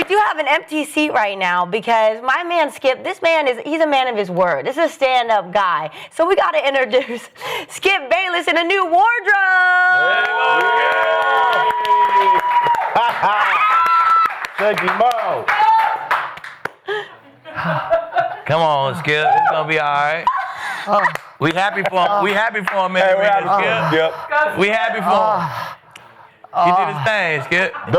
do have an empty seat right now because my man Skip, he's a man of his word. This is a stand-up guy. So we got to introduce Skip Bayless in a new wardrobe. Check him out. Come on, Skip. It's gonna be all right. We happy for him. We happy for him, Hey, we're happy for Skip. him, Skip. We happy for him. He did his thing, Skip. He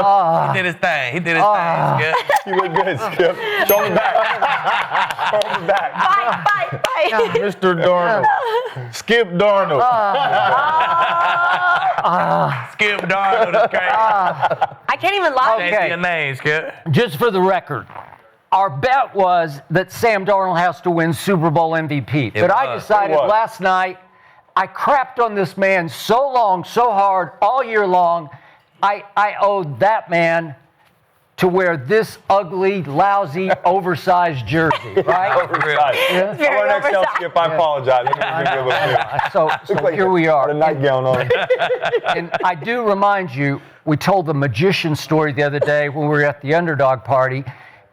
did his thing. He did his thing, Skip. You look good, Skip. Show him back. Show him back. Bye. Mr. Darnold. Skip Darnold. Skip Darnold is crazy. I can't even lie. Say your name, Skip. Just for the record, our bet was that Sam Darnold has to win Super Bowl MVP. But I decided last night, I crapped on this man so long, so hard, all year long, I owed that man to wear this ugly, lousy, oversized jersey, right? Oversized. Yeah. I want to tell Skip, I apologize. So here we are. A nightgown on. And I do remind you, we told the magician story the other day when we were at the underdog party,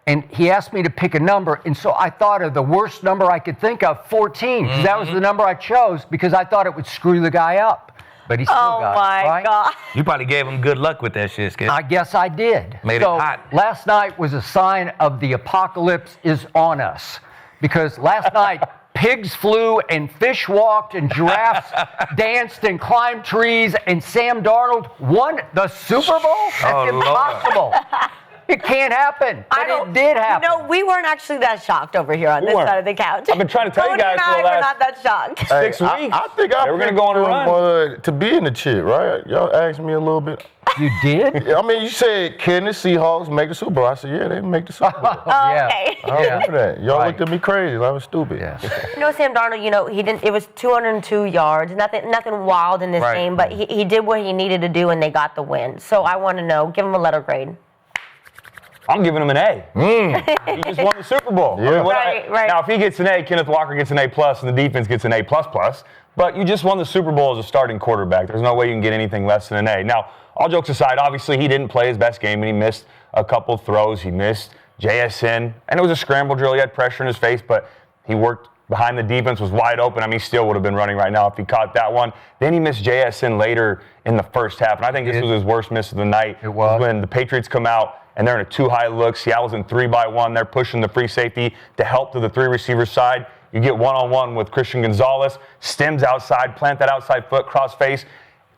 and he asked me to pick a number, and so I thought of the worst number I could think of, 14, because that was the number I chose because I thought it would screw the guy up. But he still got it, right? Oh, my God. You probably gave him good luck with that shit, Skip. I guess I did. Made it hot. Last night was a sign of the apocalypse is on us. Because last night, pigs flew and fish walked and giraffes danced and climbed trees and Sam Darnold won the Super Bowl? That's impossible. It can't happen. But it did happen. No, we weren't actually that shocked over here on this side of the couch. I've been trying to tell you guys for the we're last not that shocked. 6 weeks. I think we're going to go on a run. To be in the chit, right? Y'all asked me a little bit. You did? I mean, you said, can the Seahawks make the Super Bowl? I said, yeah, they make the Super Bowl. Okay. I remember that. Y'all looked at me crazy. I was stupid. Yeah. Sam Darnold, he didn't. It was 202 yards. Nothing wild in this game, but he did what he needed to do, and they got the win. So I want to know, give him a letter grade. I'm giving him an A. He just won the Super Bowl. Yeah. Right. Now, if he gets an A, Kenneth Walker gets an A+, and the defense gets an A++. But you just won the Super Bowl as a starting quarterback. There's no way you can get anything less than an A. Now, all jokes aside, obviously he didn't play his best game, and he missed a couple throws. He missed JSN, and it was a scramble drill. He had pressure in his face, but he worked behind the defense, was wide open. I mean, he still would have been running right now if he caught that one. Then he missed JSN later in the first half, and I think this was his worst miss of the night. It was. When the Patriots come out, and they're in a too-high look. Seattle's in 3-by-1. They're pushing the free safety to help to the three receiver side. You get one-on-one with Christian Gonzalez, stems outside, plant that outside foot, cross face,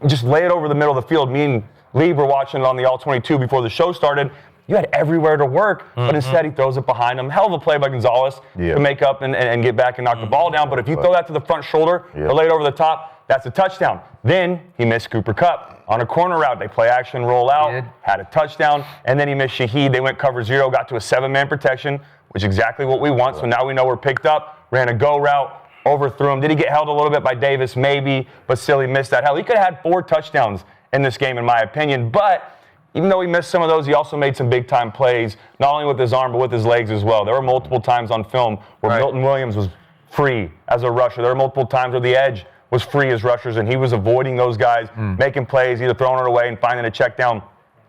and just lay it over the middle of the field. Me and Lee were watching it on the All-22 before the show started. You had everywhere to work, but instead he throws it behind him. Hell of a play by Gonzalez to make up and get back and knock the ball down. But if you throw that to the front shoulder or lay it over the top, that's a touchdown. Then he missed Cooper Kupp on a corner route. They play action, roll out, had a touchdown, and then he missed Shaheed. They went cover 0, got to a 7-man protection, which is exactly what we want. So now we know we're picked up, ran a go route, overthrew him. Did he get held a little bit by Davis? Maybe, but still he missed that. Hell, he could have had 4 touchdowns in this game, in my opinion. But even though he missed some of those, he also made some big-time plays, not only with his arm, but with his legs as well. There were multiple times on film where Milton Williams was free as a rusher. There were multiple times where the edge was free as rushers, and he was avoiding those guys, making plays, either throwing it away and finding a check down.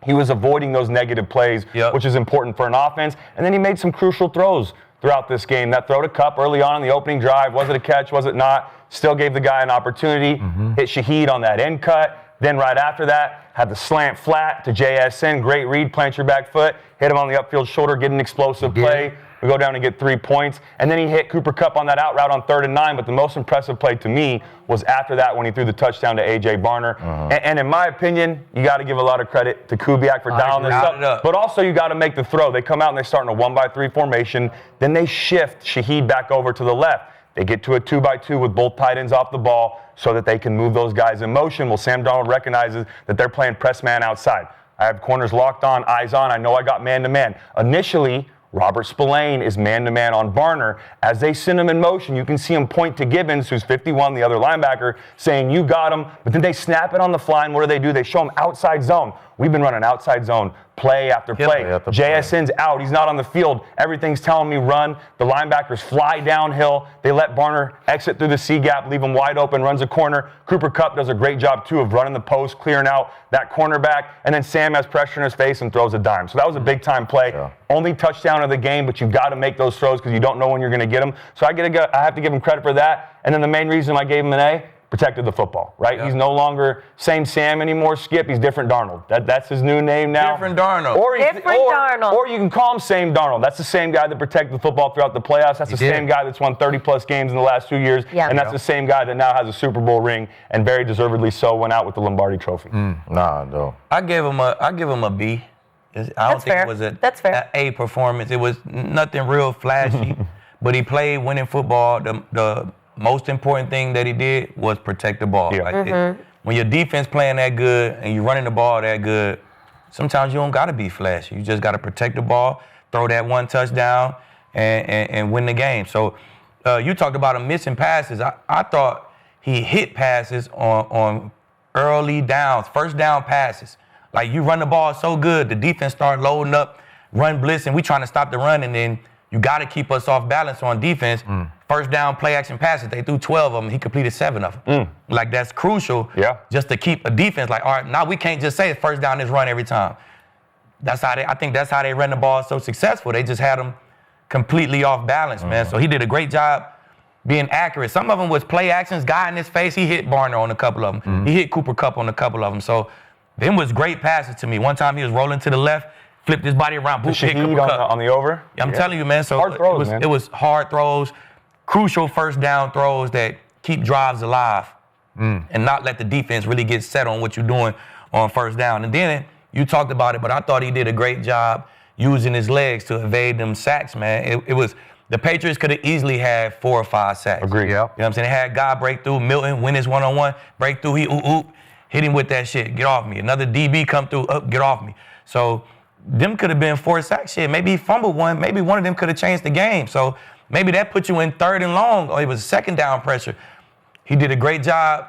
He was avoiding those negative plays, which is important for an offense. And then he made some crucial throws throughout this game. That throw to Kupp early on in the opening drive, was it a catch, was it not? Still gave the guy an opportunity. Hit Shaheed on that end cut. Then right after that, had the slant flat to JSN. Great read, plant your back foot. Hit him on the upfield shoulder, get an explosive play. We go down and get 3 points. And then he hit Cooper Kupp on that out route on 3rd and 9. But the most impressive play to me was after that when he threw the touchdown to A.J. Barner. And in my opinion, you got to give a lot of credit to Kubiak for dialing this up. But also you got to make the throw. They come out and they start in a 1-by-3 formation. Then they shift Shaheed back over to the left. They get to a 2-by-2 with both tight ends off the ball so that they can move those guys in motion. Well, Sam Darnold recognizes that they're playing press man outside. I have corners locked on, eyes on. I know I got man-to-man. Initially, Robert Spillane is man-to-man on Barner. As they send him in motion, you can see him point to Gibbons, who's 51, the other linebacker, saying, you got him. But then they snap it on the fly, and what do? They show him outside zone. We've been running outside zone play after play. JSN's out. He's not on the field. Everything's telling me run. The linebackers fly downhill. They let Barner exit through the C gap, leave him wide open, runs a corner. Cooper Kupp does a great job, too, of running the post, clearing out that cornerback. And then Sam has pressure in his face and throws a dime. So that was a big-time play. Yeah. Only touchdown of the game, but you've got to make those throws because you don't know when you're going to get them. So I have to give him credit for that. And then the main reason I gave him an A, protected the football, right? Yeah. He's no longer same Sam anymore, Skip. He's different Darnold. That's his new name now. Different Darnold. Darnold. Or you can call him same Darnold. That's the same guy that protected the football throughout the playoffs. That's same guy that's won 30-plus games in the last 2 years. Yeah. And that's the same guy that now has a Super Bowl ring and very deservedly so went out with the Lombardi Trophy. No. I give him a B. I don't think it was an A performance. It was nothing real flashy, but he played winning football. The most important thing that he did was protect the ball. Yeah. When your defense playing that good and you're running the ball that good, sometimes you don't got to be flashy. You just got to protect the ball, throw that one touchdown, and win the game. So you talked about him missing passes. I thought he hit passes on early downs, first down passes. Like you run the ball so good, the defense start loading up, run blitz, and we trying to stop the run, and then you got to keep us off balance on defense. First down play action passes, they threw 12 of them. He completed 7 of them. Like that's crucial just to keep a defense like, all right, now we can't just say first down is run every time. I think that's how they ran the ball so successful. They just had them completely off balance, man. So he did a great job being accurate. Some of them was play actions, guy in his face. He hit Barner on a couple of them. He hit Cooper Kupp on a couple of them. So them was great passes to me. One time he was rolling to the left, flipped his body around, boop, hit Cooper Kupp. On the over? I'm telling you, man. So hard throws, it was hard throws, crucial first down throws that keep drives alive and not let the defense really get set on what you're doing on first down. And then you talked about it, but I thought he did a great job using his legs to evade them sacks, man. It was the Patriots could have easily had 4 or 5 sacks. Agreed. You know what I'm saying? They had guy breakthrough, Milton win his one-on-one, breakthrough, he hit him with that shit, get off me. Another DB come through, get off me. So them could have been 4 sacks. Shit, maybe he fumbled one. Maybe one of them could have changed the game. So maybe that put you in 3rd and long, or it was second down pressure. He did a great job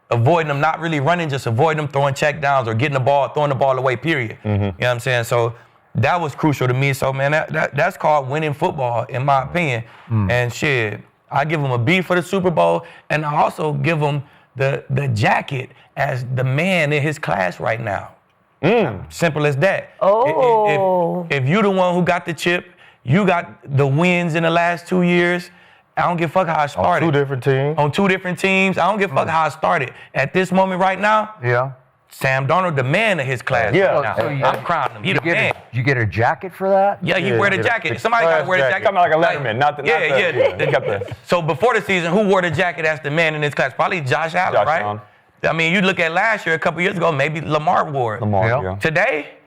avoiding them, not really running, just avoiding them, throwing check downs or getting the ball, throwing the ball away, period. You know what I'm saying? So that was crucial to me. So, man, that's called winning football, in my opinion. And shit, I give him a B for the Super Bowl, and I also give him the jacket as the man in his class right now. Simple as that. If you the one who got the chip, you got the wins in the last 2 years, I don't give a fuck how I started. On 2 different teams. On 2 different teams. I don't give a fuck how I started. At this moment right now, Sam Darnold, the man of his class. Right now. I'm crowning him. He the man. You get a jacket for that? Yeah, you wear the jacket. Somebody got to wear the jacket. Coming like a Letterman, So before the season, who wore the jacket as the man in his class? Probably Josh Allen, right? Allen. I mean, you look at last year, a couple years ago, maybe Lamar wore it. Today,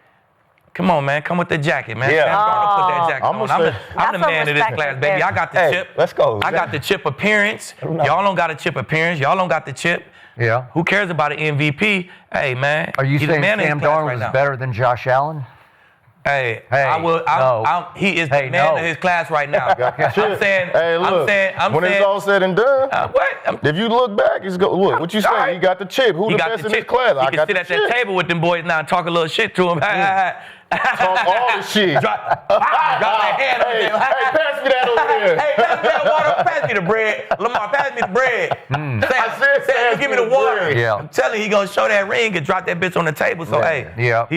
come on, man. Come with the jacket, man. Sam Darnold put that jacket on. I'm the man of this class, baby. I got the chip. Let's go. I got the chip appearance. Y'all don't got a chip appearance. Y'all don't got the chip. Yeah. Who cares about an MVP? Hey, man. Are you saying Sam Darnold is better than Josh Allen? Hey, he is the man of his class right now. I'm saying, when it's all said and done, what? If you look back, look, what you say, he got the chip. Who the best in his class? I got the chip. He can sit at that table with them boys now and talk a little shit to him. Talk all the shit. Drop that hand on there. Hey, pass me that over there. Hey, pass me that water. Pass me the bread. Lamar, pass me the bread. Sam, give me the water. Yeah. I'm telling you, he gonna show that ring and drop that bitch on the table. So, he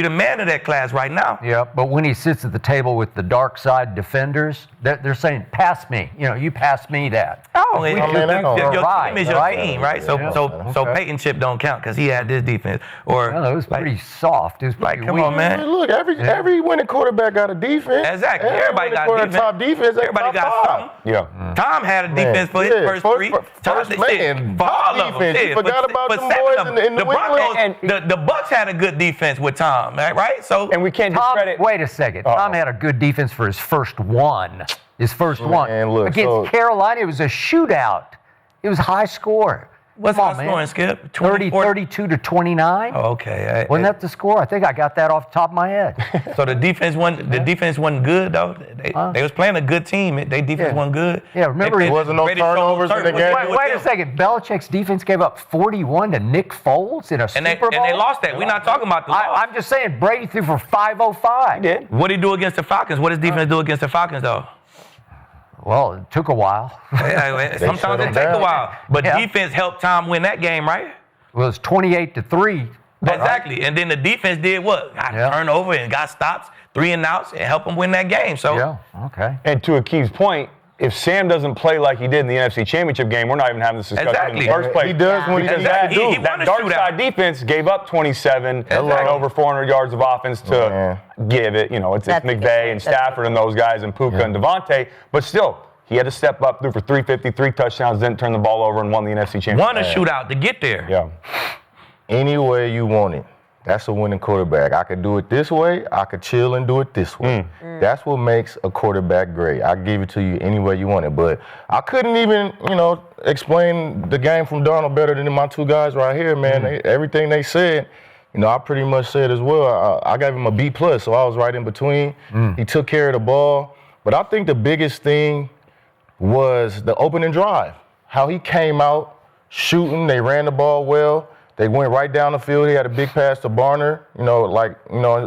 the man of that class right now. Yeah, but when he sits at the table with the dark side defenders, they're saying, pass me. You pass me that. Oh, your team is your team, right? So Peyton chip don't count because he had this defense. Or it was pretty soft. It was pretty come on, man. Look, every winning quarterback got a defense. Exactly. Everybody got a defense. Top defense. Everybody got something. Yeah. Tom had a defense for his first 3. First man. For all of them. You forgot about them boys in the Broncos. The Bucks had a good defense with Tom, right? So and we can't discredit. Wait a second. Tom had a good defense for his first one. Against Carolina, it was a shootout. It was high score. What's our scoring, Skip? 32 to 29. Oh, okay. Wasn't that the score? I think I got that off the top of my head. So the defense wasn't good though. They was playing a good team. Their defense wasn't good. Yeah, remember there wasn't no turnovers in the game. Wait a second. Belichick's defense gave up 41 to Nick Foles in a Super Bowl. And they lost that. We're not talking about the loss. I'm just saying Brady threw for 505. He did. What did he do against the Falcons? What does defense do against the Falcons though? Well, it took a while. Sometimes it takes a while. But defense helped Tom win that game, right? It was 28 to 3. Exactly. And then the defense did what? Got turnover and got stops, 3 and outs, and helped them win that game. So okay. And to Akeem's point, if Sam doesn't play like he did in the NFC Championship game, we're not even having this discussion in the first place. He does when he does that. That dark side defense gave up 27 and over 400 yards of offense to give it. You know, it's McVay and Stafford and those guys and Puka and Devontae. But still, he had to step up, threw for 350, 3 touchdowns, didn't turn the ball over, and won the NFC Championship. Won a shootout to get there. Yeah. Any way you want it. That's a winning quarterback. I could do it this way. I could chill and do it this way. That's what makes a quarterback great. I give it to you any way you want it. But I couldn't even, explain the game from Darnold better than my two guys right here, man. Everything they said, I pretty much said as well. I gave him a B+, so I was right in between. He took care of the ball. But I think the biggest thing was the opening drive. How he came out shooting. They ran the ball well. They went right down the field. He had a big pass to Barner,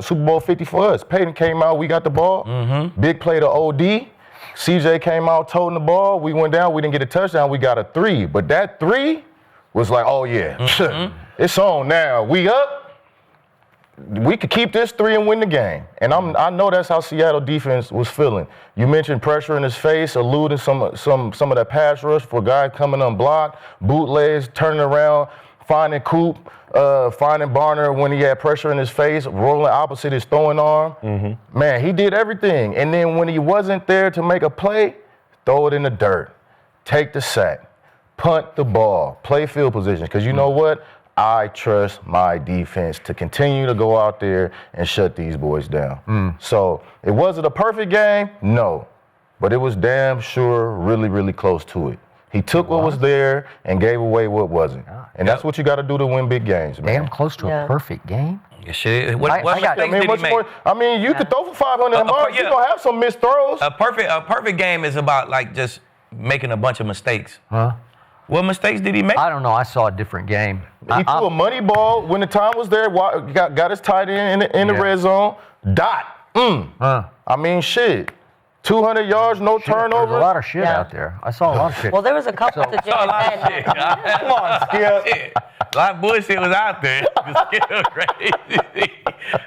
Super Bowl 50 for us. Peyton came out, we got the ball. Big play to OD. CJ came out toting the ball. We went down, we didn't get a touchdown, we got a 3. But that 3 was like, oh yeah, it's on now. We up. We could keep this 3 and win the game. And I know that's how Seattle defense was feeling. You mentioned pressure in his face, eluding some of that pass rush for guys coming unblocked, bootlegs, turning around, finding Coop, finding Barner when he had pressure in his face, rolling opposite his throwing arm. Man, he did everything. And then when he wasn't there to make a play, throw it in the dirt, take the sack, punt the ball, play field position. Because you know what? I trust my defense to continue to go out there and shut these boys down. So it wasn't a perfect game? No. But it was damn sure really, really close to it. He took what was there and gave away what wasn't. And that's what you got to do to win big games, man. Damn close to a perfect game? Yeah, shit. What mistakes did he make? You could throw for 500 yards. You're going to have some missed throws. A perfect game is about, just making a bunch of mistakes. Huh? What mistakes did he make? I don't know. I saw a different game. He threw a money ball when the time was there. Got his tight end in the red zone. Shit. 200 yards, no turnovers. There's a lot of shit out there. I saw a lot of shit. Well, there was a couple to Jay said. Come on, Skip. A lot of bullshit was out there. Still crazy.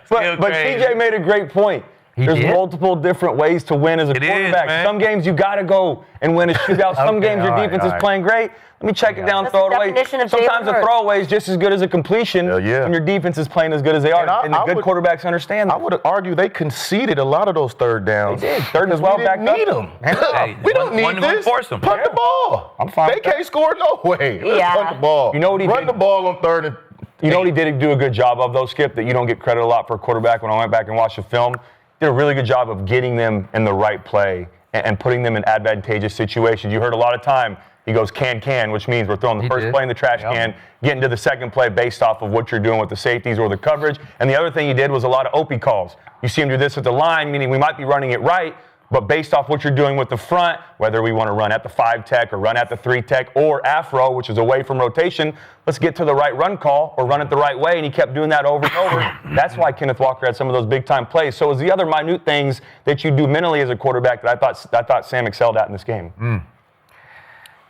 But CJ made a great point. There's multiple different ways to win as a quarterback. Some games you got to go and win a shootout. Some games your defense is playing great. Let me check it down, throw it away. Sometimes a throwaway is just as good as a completion when your defense is playing as good as they are. And the good quarterbacks understand that. I would argue they conceded a lot of those third downs. They did. Third and 12 backed up. We don't need them. We don't need this. Punt the ball. I'm fine. They can't score no way. Let's punt the ball. You know what he did? Run the ball on third and You know what he did do a good job of, though, Skip, that you don't get credit a lot for a quarterback. When I went back and watched the film, did a really good job of getting them in the right play and putting them in advantageous situations. You heard a lot of time, he goes can, which means we're throwing the first play in the trash can, getting to the second play based off of what you're doing with the safeties or the coverage. And the other thing he did was a lot of OP calls. You see him do this at the line, meaning we might be running it right, but based off what you're doing with the front, whether we want to run at the 5 tech or run at the 3 tech or afro, which is away from rotation, let's get to the right run call or run it the right way. And he kept doing that over and over. That's why Kenneth Walker had some of those big-time plays. So it was the other minute things that you do mentally as a quarterback that I thought Sam excelled at in this game.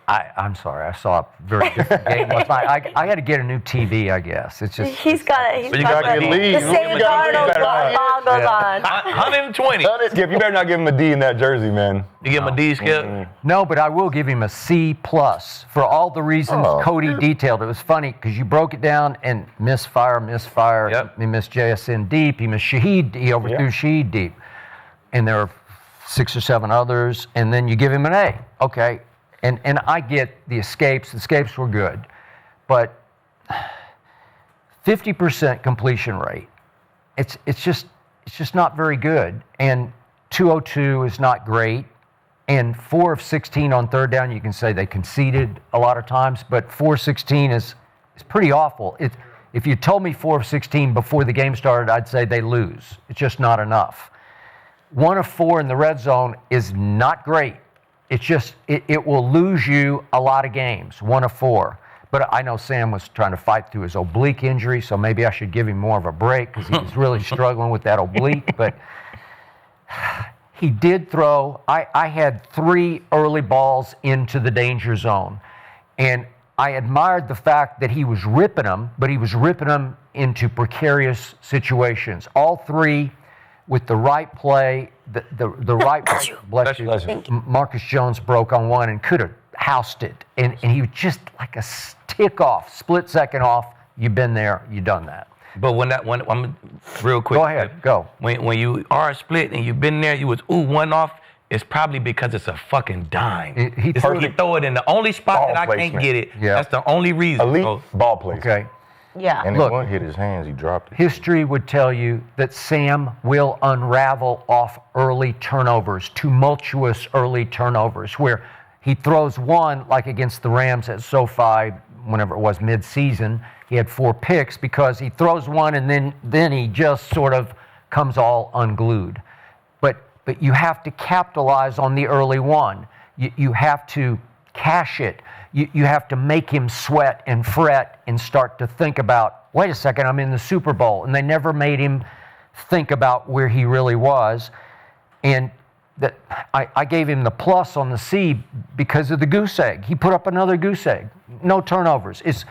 I'm sorry. I saw a very different game last night. I got to get a new TV, I guess. It's just he's got to get lead. The Sam Darnold ball goes on. 120. Skip, you better not give him a D in that jersey, man. You give him a D, Skip? No, but I will give him a C+ for all the reasons Cody detailed. It was funny because you broke it down and misfire. Yep. He missed JSN deep. He missed Shaheed. He overthrew Shaheed deep. And there are 6 or 7 others. And then you give him an A. Okay. And I get the escapes. The escapes were good. But 50% completion rate, it's just not very good. And 202 is not great. And 4 of 16 on third down, you can say they conceded a lot of times, but 4 of 16 is pretty awful. If you told me 4 of 16 before the game started, I'd say they lose. It's just not enough. 1 of 4 in the red zone is not great. It's just, it will lose you a lot of games, 1 of 4. But I know Sam was trying to fight through his oblique injury, so maybe I should give him more of a break because he was really struggling with that oblique. But he did throw. I had 3 early balls into the danger zone. And I admired the fact that he was ripping them, but he was ripping them into precarious situations. All 3 with the right play, the right play. Bless you. Marcus Jones broke on one and could have housed it. And he was just like a tick off, split second off. You've been there, you've done that. But when I'm real quick. Go ahead, go. When you are split and you've been there, you was one off. It's probably because it's a fucking dime. He throw it in the only spot that I can't get it. Yeah. That's the only reason. Elite ball placement. Okay. Yeah. And it won't hit his hands. He dropped it. History would tell you that Sam will unravel off early turnovers, tumultuous early turnovers, where he throws one, like against the Rams at SoFi, whenever it was mid-season. He had 4 picks because he throws one and then he just sort of comes all unglued. But you have to capitalize on the early one. You have to cash it. You have to make him sweat and fret and start to think about, wait a second, I'm in the Super Bowl. And they never made him think about where he really was. And that I gave him the plus on the C because of the goose egg. He put up another goose egg. No turnovers. It's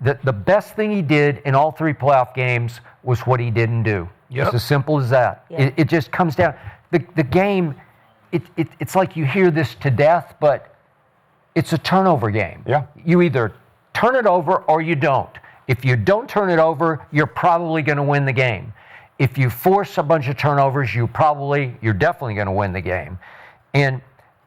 the best thing he did in all 3 playoff games was what he didn't do. Yep. It's as simple as that. Yep. It just comes down. The game, it's like you hear this to death, but it's a turnover game. Yeah. You either turn it over or you don't. If you don't turn it over, you're probably going to win the game. If you force a bunch of turnovers, you're definitely going to win the game. And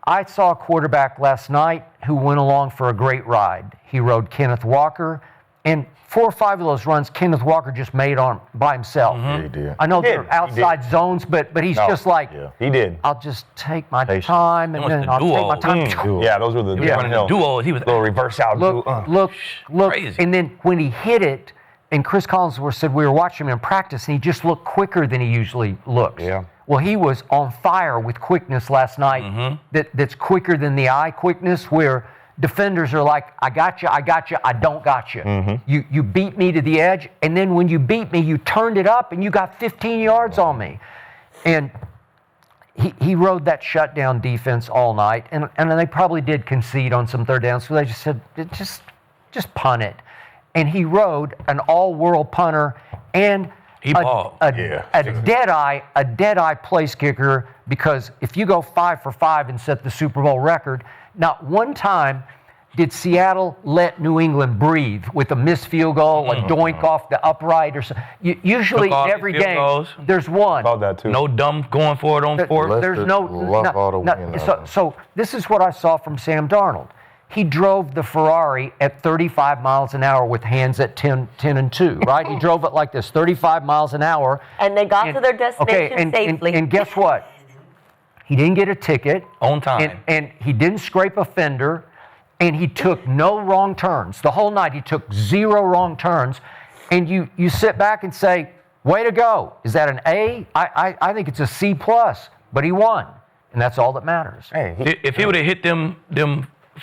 I saw a quarterback last night who went along for a great ride. He rode Kenneth Walker, and 4 or 5 of those runs Kenneth Walker just made by himself. Yeah, he did. I know they're outside zones, but he's just like, he did. I'll just take my time, and then I'll take my time. Yeah, those were the duos. He was little reverse out. Look, crazy. And then when he hit it, and Chris Collinsworth said we were watching him in practice, and he just looked quicker than he usually looks. Yeah. Well, he was on fire with quickness last night. That's quicker than the eye quickness, where defenders are like, I got you, I don't got you. You beat me to the edge, and then when you beat me, you turned it up, and you got 15 yards on me. And he rode that shutdown defense all night, and they probably did concede on some third downs, so they just said, just punt it. And he rode an all-world punter and a dead-eye place kicker, because if you go 5 for 5 and set the Super Bowl record, not one time did Seattle let New England breathe with a missed field goal, a doink off the upright, or something. Usually in every game, there's one. About that too. No dumb going for it on 4th. There's no. So this is what I saw from Sam Darnold. He drove the Ferrari at 35 miles an hour with hands at 10 and 2, right? He drove it like this, 35 miles an hour. And they got to their destination safely. And guess what? He didn't get a ticket. On time. And he didn't scrape a fender. And he took no wrong turns. The whole night he took 0 wrong turns. And you sit back and say, way to go. Is that an A? I think it's a C+, but he won. And that's all that matters. Hey, if he would have hit them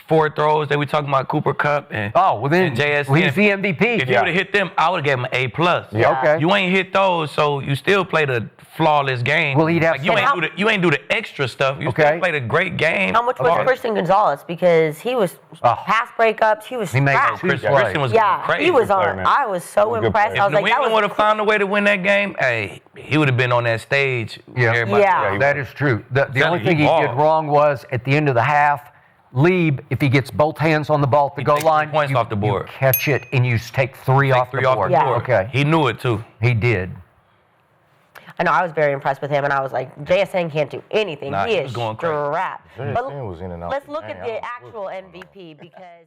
4 throws that we talking about, Cooper Kupp and JSN. He's the MVP. If you would have hit them, I would have given him an A+. Yeah. Okay. You ain't hit those, so you still played a flawless game. Well, he'd have you ain't do the extra stuff. You still played a great game. How much was Christian Gonzalez? Because he was pass breakups. He was trash. Christian was crazy. He was on. I was so impressed. I was like, New England would have found a way to win that game. Hey, he would have been on that stage. That is true. The only thing he did wrong was at the end of the half, Lieb, if he gets both hands on the ball at the goal line, points off the board. You catch it and you take 3 off the board. Okay. He knew it too. He did. I know, I was very impressed with him, and I was like, JSN can't do anything. He is strapped. JSN was in and out. Let's look at the actual MVP, because